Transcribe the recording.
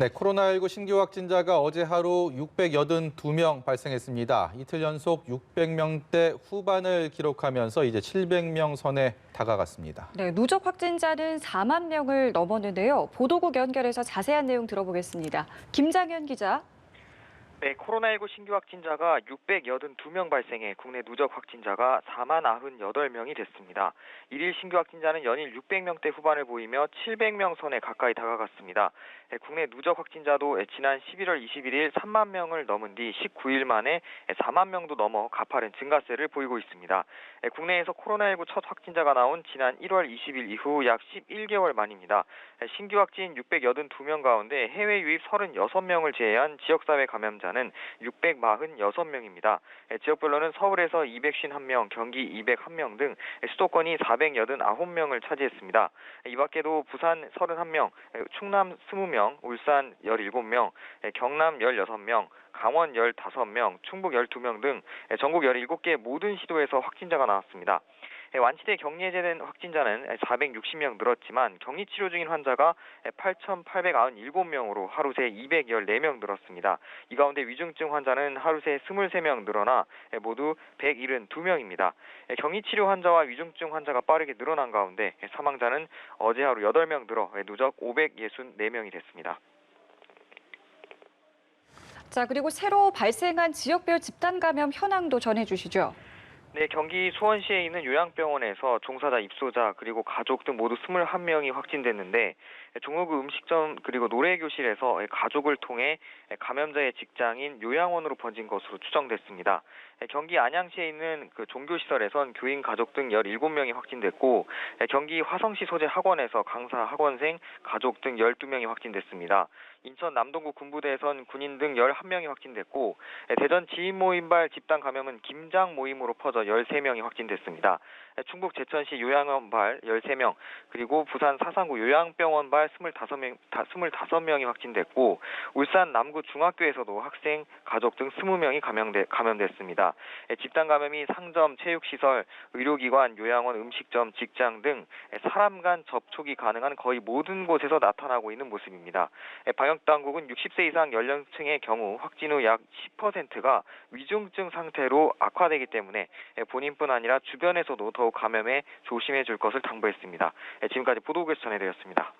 네, 코로나19 신규 확진자가 어제 하루 682명 발생했습니다. 이틀 연속 600명대 후반을 기록하면서 이제 700명 선에 다가갔습니다. 네, 누적 확진자는 4만 명을 넘었는데요. 보도국 연결해서 자세한 내용 들어보겠습니다. 김장현 기자. 네, 코로나19 신규 확진자가 682명 발생해 국내 누적 확진자가 4만 98명이 됐습니다. 일일 신규 확진자는 연일 600명대 후반을 보이며 700명 선에 가까이 다가갔습니다. 국내 누적 확진자도 지난 11월 21일 3만 명을 넘은 뒤 19일 만에 4만 명도 넘어 가파른 증가세를 보이고 있습니다. 국내에서 코로나19 첫 확진자가 나온 지난 1월 20일 이후 약 11개월 만입니다. 신규 확진 682명 가운데 해외 유입 36명을 제외한 지역사회 감염자는 646명입니다. 지역별로는 서울에서 251명, 경기 201명 등 수도권이 489명을 차지했습니다. 이 밖에도 부산 31명, 충남 20명, 울산 17명, 경남 16명, 강원 15명, 충북 12명 등 전국 17개 모든 시도에서 확진자가 나왔습니다. 완치돼 격리 해제된 확진자는 460명 늘었지만 격리 치료 중인 환자가 8,897명으로 하루 새 214명 늘었습니다. 이 가운데 위중증 환자는 하루 새 23명 늘어나 모두 172명입니다. 격리 치료 환자와 위중증 환자가 빠르게 늘어난 가운데 사망자는 어제 하루 8명 늘어 누적 564명이 됐습니다. 자, 그리고 새로 발생한 지역별 집단 감염 현황도 전해주시죠. 네, 경기 수원시에 있는 요양병원에서 종사자, 입소자, 그리고 가족 등 모두 21명이 확진됐는데 종로구 음식점 그리고 노래교실에서 가족을 통해 감염자의 직장인 요양원으로 번진 것으로 추정됐습니다. 경기 안양시에 있는 그 종교시설에선 교인 가족 등 17명이 확진됐고 경기 화성시 소재 학원에서 강사, 학원생, 가족 등 12명이 확진됐습니다. 인천 남동구 군부대에선 군인 등 11명이 확진됐고 대전 지인 모임발 집단 감염은 김장 모임으로 퍼져 13명이 확진됐습니다. 충북 제천시 요양원발 13명, 그리고 부산 사상구 요양병원발 25명이 확진됐고 울산 남구 중학교에서도 학생, 가족 등 20명이 감염됐습니다. 집단 감염이 상점, 체육시설, 의료기관, 요양원, 음식점, 직장 등 사람 간 접촉이 가능한 거의 모든 곳에서 나타나고 있는 모습입니다. 방역당국은 60세 이상 연령층의 경우 확진 후 약 10%가 위중증 상태로 악화되기 때문에 본인뿐 아니라 주변에서도 더욱 감염에 조심해 줄 것을 당부했습니다. 지금까지 보도국에서 전해드렸습니다.